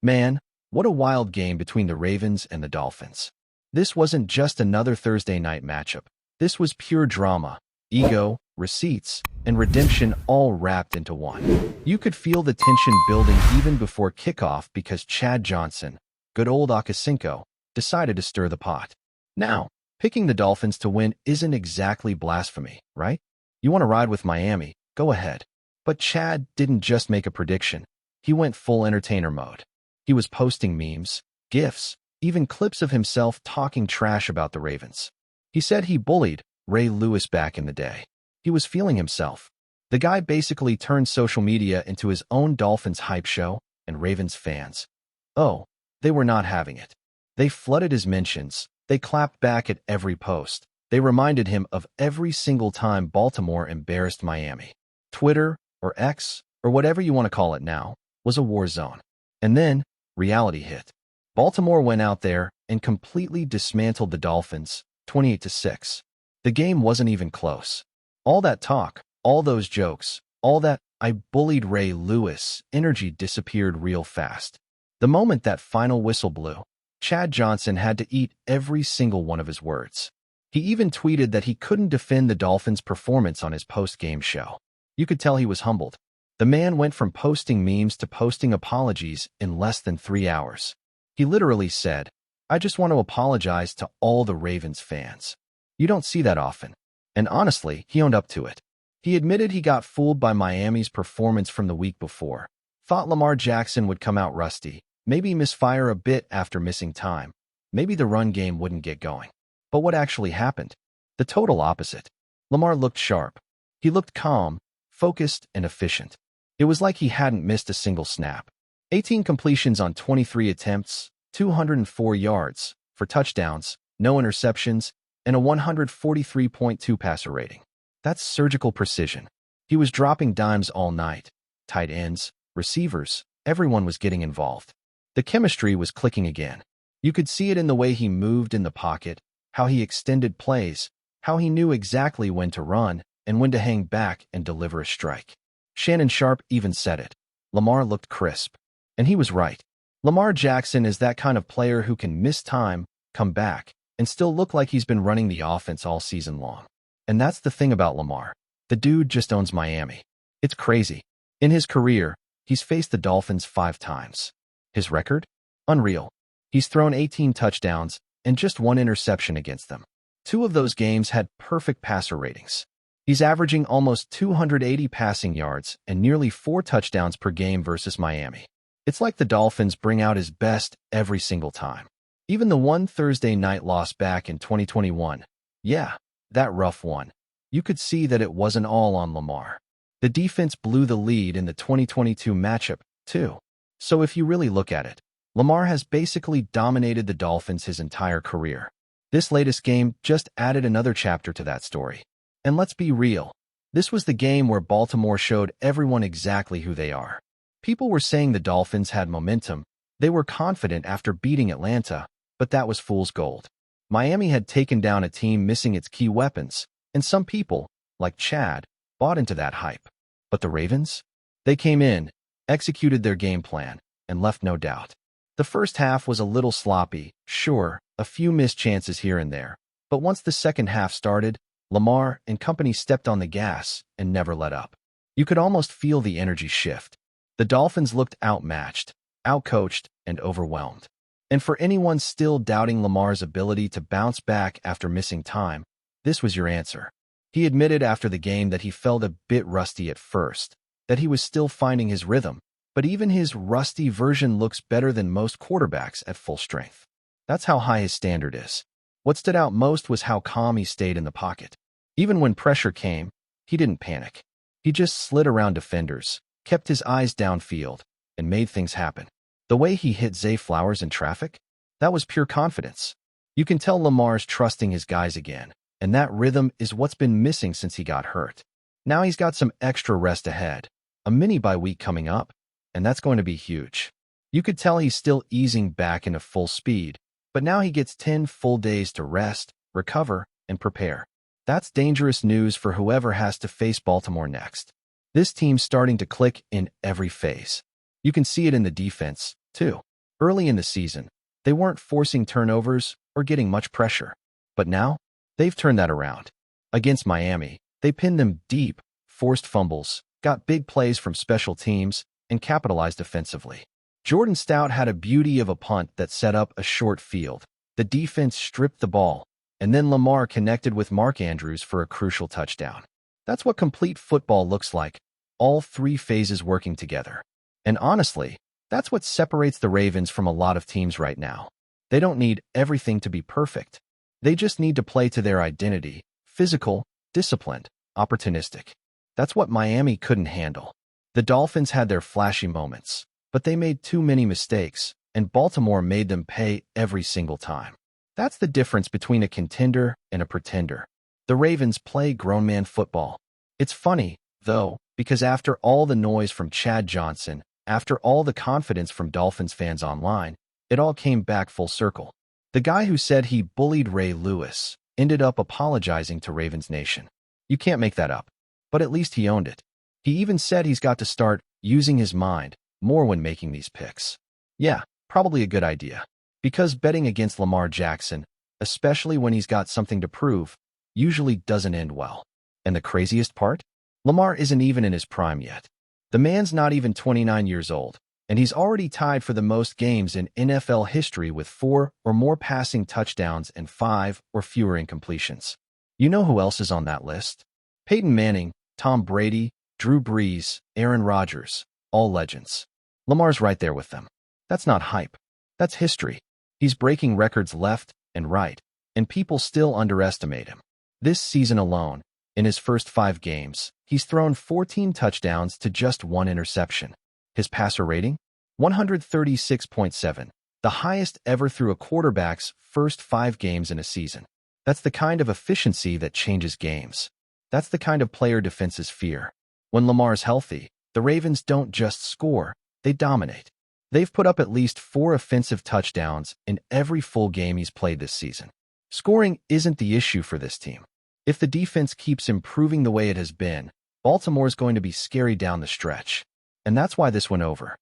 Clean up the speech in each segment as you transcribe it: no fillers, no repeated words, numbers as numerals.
Man, what a wild game between the Ravens and the Dolphins. This wasn't just another Thursday night matchup. This was pure drama, ego, receipts, and redemption all wrapped into one. You could feel the tension building even before kickoff because Chad Johnson, good old Akasinko, decided to stir the pot. Now, picking the Dolphins to win isn't exactly blasphemy, right? You want to ride with Miami, go ahead. But Chad didn't just make a prediction. He went full entertainer mode. He was posting memes, GIFs, even clips of himself talking trash about the Ravens. He said he bullied Ray Lewis back in the day. He was feeling himself. The guy basically turned social media into his own Dolphins hype show, and Ravens fans, oh, they were not having it. They flooded his mentions. They clapped back at every post. They reminded him of every single time Baltimore embarrassed Miami. Twitter, or X, or whatever you want to call it now, was a war zone. And then, reality hit. Baltimore went out there and completely dismantled the Dolphins, 28-6. The game wasn't even close. All that talk, all those jokes, all that "I bullied Ray Lewis" energy disappeared real fast. The moment that final whistle blew, Chad Johnson had to eat every single one of his words. He even tweeted that he couldn't defend the Dolphins' performance on his post-game show. You could tell he was humbled. The man went from posting memes to posting apologies in less than 3 hours. He literally said, "I just want to apologize to all the Ravens fans." You don't see that often. And honestly, he owned up to it. He admitted he got fooled by Miami's performance from the week before. Thought Lamar Jackson would come out rusty, maybe misfire a bit after missing time. Maybe the run game wouldn't get going. But what actually happened? The total opposite. Lamar looked sharp. He looked calm, focused, and efficient. It was like he hadn't missed a single snap. 18 completions on 23 attempts, 204 yards, for touchdowns, no interceptions, and a 143.2 passer rating. That's surgical precision. He was dropping dimes all night. Tight ends, receivers, everyone was getting involved. The chemistry was clicking again. You could see it in the way he moved in the pocket, how he extended plays, how he knew exactly when to run and when to hang back and deliver a strike. Shannon Sharpe even said it. Lamar looked crisp. And he was right. Lamar Jackson is that kind of player who can miss time, come back, and still look like he's been running the offense all season long. And that's the thing about Lamar. The dude just owns Miami. It's crazy. In his career, he's faced the Dolphins 5 times. His record? Unreal. He's thrown 18 touchdowns and just 1 interception against them. 2 of those games had perfect passer ratings. He's averaging almost 280 passing yards and nearly 4 touchdowns per game versus Miami. It's like the Dolphins bring out his best every single time. Even the one Thursday night loss back in 2021. Yeah, that rough one. You could see that it wasn't all on Lamar. The defense blew the lead in the 2022 matchup, too. So if you really look at it, Lamar has basically dominated the Dolphins his entire career. This latest game just added another chapter to that story. And let's be real. This was the game where Baltimore showed everyone exactly who they are. People were saying the Dolphins had momentum. They were confident after beating Atlanta, but that was fool's gold. Miami had taken down a team missing its key weapons, and some people, like Chad, bought into that hype. But the Ravens? They came in, executed their game plan, and left no doubt. The first half was a little sloppy, sure, a few missed chances here and there. But once the second half started, Lamar and company stepped on the gas and never let up. You could almost feel the energy shift. The Dolphins looked outmatched, outcoached, and overwhelmed. And for anyone still doubting Lamar's ability to bounce back after missing time, this was your answer. He admitted after the game that he felt a bit rusty at first, that he was still finding his rhythm, but even his rusty version looks better than most quarterbacks at full strength. That's how high his standard is. What stood out most was how calm he stayed in the pocket. Even when pressure came, he didn't panic. He just slid around defenders, kept his eyes downfield, and made things happen. The way he hit Zay Flowers in traffic? That was pure confidence. You can tell Lamar's trusting his guys again, and that rhythm is what's been missing since he got hurt. Now he's got some extra rest ahead, a mini bye week coming up, and that's going to be huge. You could tell he's still easing back into full speed, but now he gets 10 full days to rest, recover, and prepare. That's dangerous news for whoever has to face Baltimore next. This team's starting to click in every phase. You can see it in the defense, too. Early in the season, they weren't forcing turnovers or getting much pressure. But now, they've turned that around. Against Miami, they pinned them deep, forced fumbles, got big plays from special teams, and capitalized offensively. Jordan Stout had a beauty of a punt that set up a short field. The defense stripped the ball, and then Lamar connected with Mark Andrews for a crucial touchdown. That's what complete football looks like, all three phases working together. And honestly, that's what separates the Ravens from a lot of teams right now. They don't need everything to be perfect. They just need to play to their identity: physical, disciplined, opportunistic. That's what Miami couldn't handle. The Dolphins had their flashy moments, but they made too many mistakes, and Baltimore made them pay every single time. That's the difference between a contender and a pretender. The Ravens play grown man football. It's funny, though, because after all the noise from Chad Johnson, after all the confidence from Dolphins fans online, it all came back full circle. The guy who said he bullied Ray Lewis ended up apologizing to Ravens Nation. You can't make that up. But at least he owned it. He even said he's got to start using his mind more when making these picks. Yeah, probably a good idea. Because betting against Lamar Jackson, especially when he's got something to prove, usually doesn't end well. And the craziest part? Lamar isn't even in his prime yet. The man's not even 29 years old, and he's already tied for the most games in NFL history with 4 or more passing touchdowns and 5 or fewer incompletions. You know who else is on that list? Peyton Manning, Tom Brady, Drew Brees, Aaron Rodgers, all legends. Lamar's right there with them. That's not hype. That's history. He's breaking records left and right, and people still underestimate him. This season alone, in his first 5 games, he's thrown 14 touchdowns to just 1 interception. His passer rating? 136.7, the highest ever through a quarterback's first 5 games in a season. That's the kind of efficiency that changes games. That's the kind of player defenses fear. When Lamar's healthy, the Ravens don't just score, they dominate. They've put up at least 4 offensive touchdowns in every full game he's played this season. Scoring isn't the issue for this team. If the defense keeps improving the way it has been, Baltimore's going to be scary down the stretch. And that's why this went over.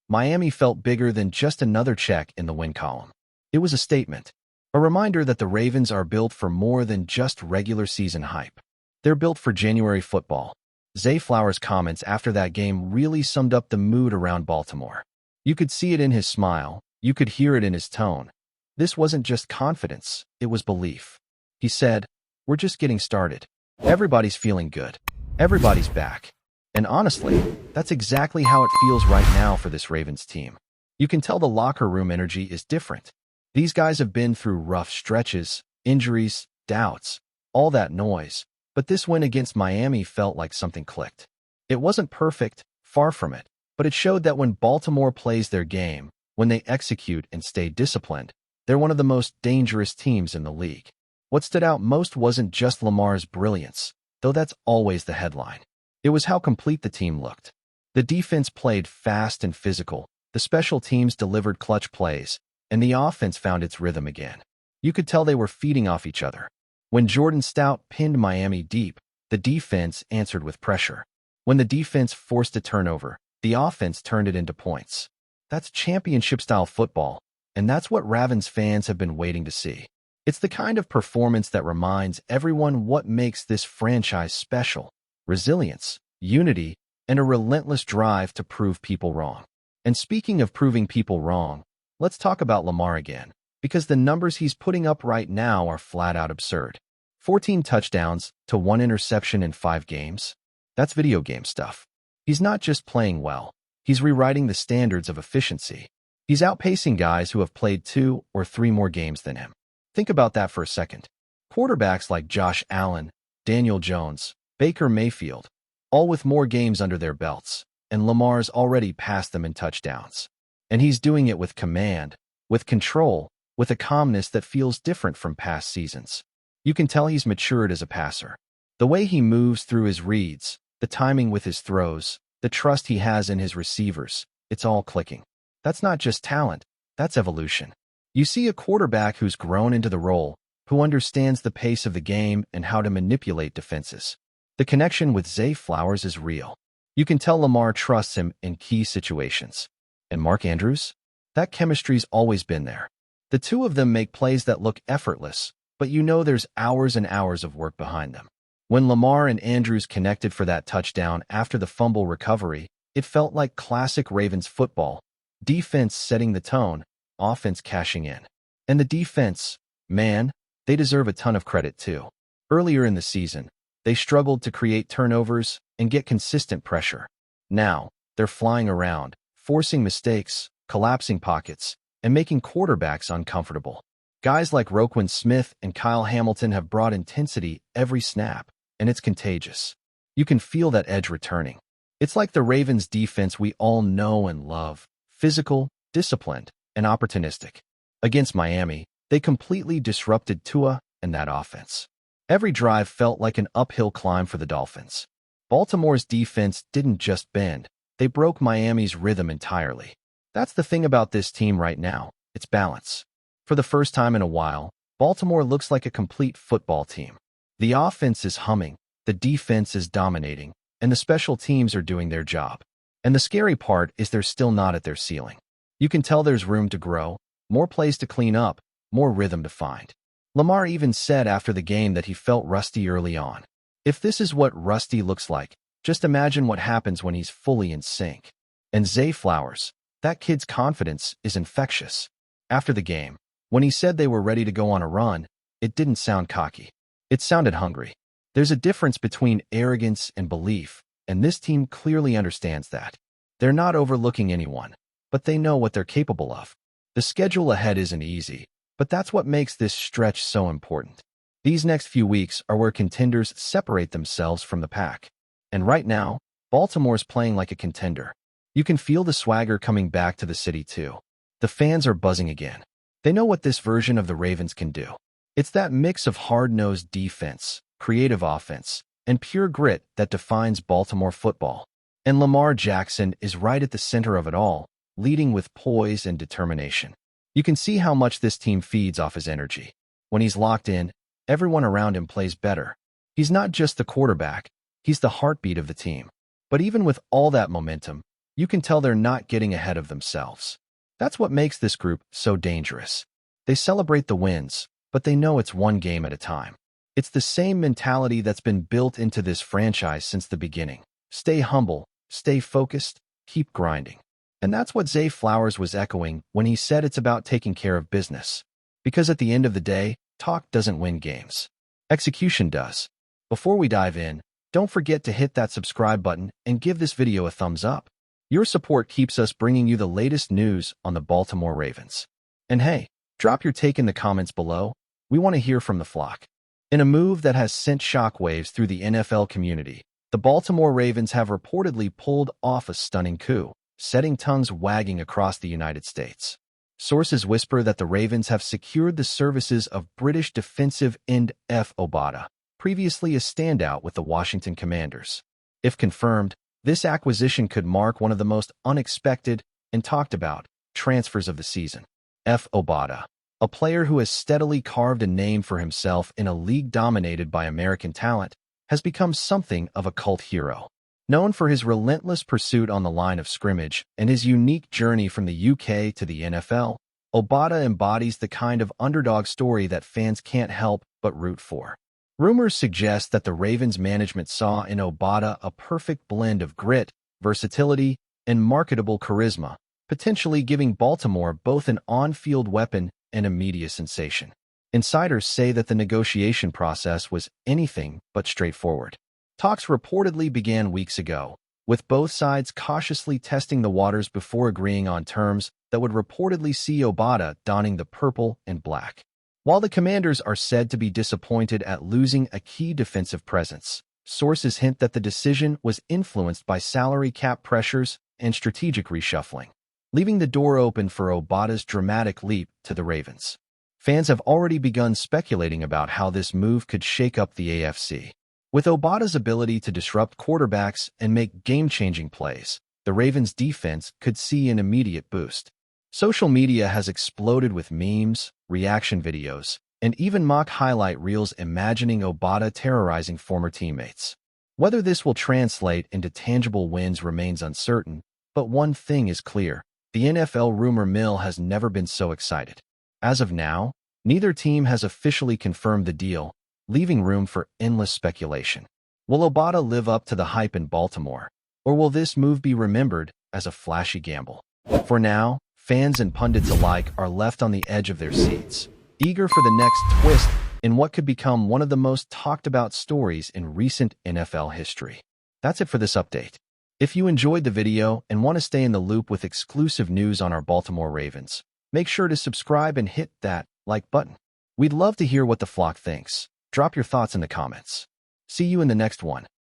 Miami felt bigger than just another check in the win column. It was a statement. A reminder that the Ravens are built for more than just regular season hype. They're built for January football. Zay Flowers' comments after that game really summed up the mood around Baltimore. You could see it in his smile. You could hear it in his tone. This wasn't just confidence, it was belief. He said, "We're just getting started. Everybody's feeling good. Everybody's back." And honestly, that's exactly how it feels right now for this Ravens team. You can tell the locker room energy is different. These guys have been through rough stretches, injuries, doubts, all that noise. But this win against Miami felt like something clicked. It wasn't perfect, far from it, but it showed that when Baltimore plays their game, when they execute and stay disciplined, they're one of the most dangerous teams in the league. What stood out most wasn't just Lamar's brilliance, though that's always the headline. It was how complete the team looked. The defense played fast and physical, the special teams delivered clutch plays, and the offense found its rhythm again. You could tell they were feeding off each other. When Jordan Stout pinned Miami deep, the defense answered with pressure. When the defense forced a turnover, the offense turned it into points. That's championship-style football, and that's what Ravens fans have been waiting to see. It's the kind of performance that reminds everyone what makes this franchise special: resilience, unity, and a relentless drive to prove people wrong. And speaking of proving people wrong, let's talk about Lamar again, because the numbers he's putting up right now are flat-out absurd. 14 touchdowns to 1 interception in 5 games? That's video game stuff. He's not just playing well. He's rewriting the standards of efficiency. He's outpacing guys who have played 2 or 3 more games than him. Think about that for a second. Quarterbacks like Josh Allen, Daniel Jones, Baker Mayfield, all with more games under their belts, and Lamar's already passed them in touchdowns. And he's doing it with command, with control, with a calmness that feels different from past seasons. You can tell he's matured as a passer. The way he moves through his reads, the timing with his throws, the trust he has in his receivers, it's all clicking. That's not just talent, that's evolution. You see a quarterback who's grown into the role, who understands the pace of the game and how to manipulate defenses. The connection with Zay Flowers is real. You can tell Lamar trusts him in key situations. And Mark Andrews? That chemistry's always been there. The two of them make plays that look effortless, but you know there's hours and hours of work behind them. When Lamar and Andrews connected for that touchdown after the fumble recovery, it felt like classic Ravens football. Defense setting the tone, offense cashing in. And the defense, man, they deserve a ton of credit too. Earlier in the season, they struggled to create turnovers and get consistent pressure. Now, they're flying around, forcing mistakes, collapsing pockets, and making quarterbacks uncomfortable. Guys like Roquan Smith and Kyle Hamilton have brought intensity every snap, and it's contagious. You can feel that edge returning. It's like the Ravens defense we all know and love, physical, disciplined, and opportunistic. Against Miami, they completely disrupted Tua and that offense. Every drive felt like an uphill climb for the Dolphins. Baltimore's defense didn't just bend, they broke Miami's rhythm entirely. That's the thing about this team right now, it's balance. For the first time in a while, Baltimore looks like a complete football team. The offense is humming, the defense is dominating, and the special teams are doing their job. And the scary part is they're still not at their ceiling. You can tell there's room to grow, more plays to clean up, more rhythm to find. Lamar even said after the game that he felt rusty early on. If this is what rusty looks like, just imagine what happens when he's fully in sync. And Zay Flowers, that kid's confidence is infectious. After the game, when he said they were ready to go on a run, it didn't sound cocky. It sounded hungry. There's a difference between arrogance and belief, and this team clearly understands that. They're not overlooking anyone, but they know what they're capable of. The schedule ahead isn't easy, but that's what makes this stretch so important. These next few weeks are where contenders separate themselves from the pack. And right now, Baltimore's playing like a contender. You can feel the swagger coming back to the city too. The fans are buzzing again. They know what this version of the Ravens can do. It's that mix of hard-nosed defense, creative offense, and pure grit that defines Baltimore football. And Lamar Jackson is right at the center of it all, leading with poise and determination. You can see how much this team feeds off his energy. When he's locked in, everyone around him plays better. He's not just the quarterback, he's the heartbeat of the team. But even with all that momentum, you can tell they're not getting ahead of themselves. That's what makes this group so dangerous. They celebrate the wins, but they know it's one game at a time. It's the same mentality that's been built into this franchise since the beginning. Stay humble, stay focused, keep grinding. And that's what Zay Flowers was echoing when he said it's about taking care of business. Because at the end of the day, talk doesn't win games. Execution does. Before we dive in, don't forget to hit that subscribe button and give this video a thumbs up. Your support keeps us bringing you the latest news on the Baltimore Ravens. And hey, drop your take in the comments below. We want to hear from the flock. In a move that has sent shockwaves through the NFL community, the Baltimore Ravens have reportedly pulled off a stunning coup, setting tongues wagging across the United States. Sources whisper that the Ravens have secured the services of British defensive end EFE OBADA, previously a standout with the Washington Commanders. If confirmed, this acquisition could mark one of the most unexpected and talked about transfers of the season. EFE OBADA, a player who has steadily carved a name for himself in a league dominated by American talent, has become something of a cult hero. Known for his relentless pursuit on the line of scrimmage and his unique journey from the UK to the NFL, OBADA embodies the kind of underdog story that fans can't help but root for. Rumors suggest that the Ravens management saw in OBADA a perfect blend of grit, versatility, and marketable charisma, potentially giving Baltimore both an on-field weapon and a media sensation. Insiders say that the negotiation process was anything but straightforward. Talks reportedly began weeks ago, with both sides cautiously testing the waters before agreeing on terms that would reportedly see OBADA donning the purple and black. While the Commanders are said to be disappointed at losing a key defensive presence, sources hint that the decision was influenced by salary cap pressures and strategic reshuffling, leaving the door open for OBADA's dramatic leap to the Ravens. Fans have already begun speculating about how this move could shake up the AFC. With OBADA's ability to disrupt quarterbacks and make game-changing plays, the Ravens' defense could see an immediate boost. Social media has exploded with memes, reaction videos, and even mock highlight reels imagining OBADA terrorizing former teammates. Whether this will translate into tangible wins remains uncertain, but one thing is clear. The NFL rumor mill has never been so excited. As of now, neither team has officially confirmed the deal, leaving room for endless speculation. Will OBADA live up to the hype in Baltimore, or will this move be remembered as a flashy gamble? For now, fans and pundits alike are left on the edge of their seats, eager for the next twist in what could become one of the most talked about stories in recent NFL history. That's it for this update. If you enjoyed the video and want to stay in the loop with exclusive news on our Baltimore Ravens, make sure to subscribe and hit that like button. We'd love to hear what the flock thinks. Drop your thoughts in the comments. See you in the next one.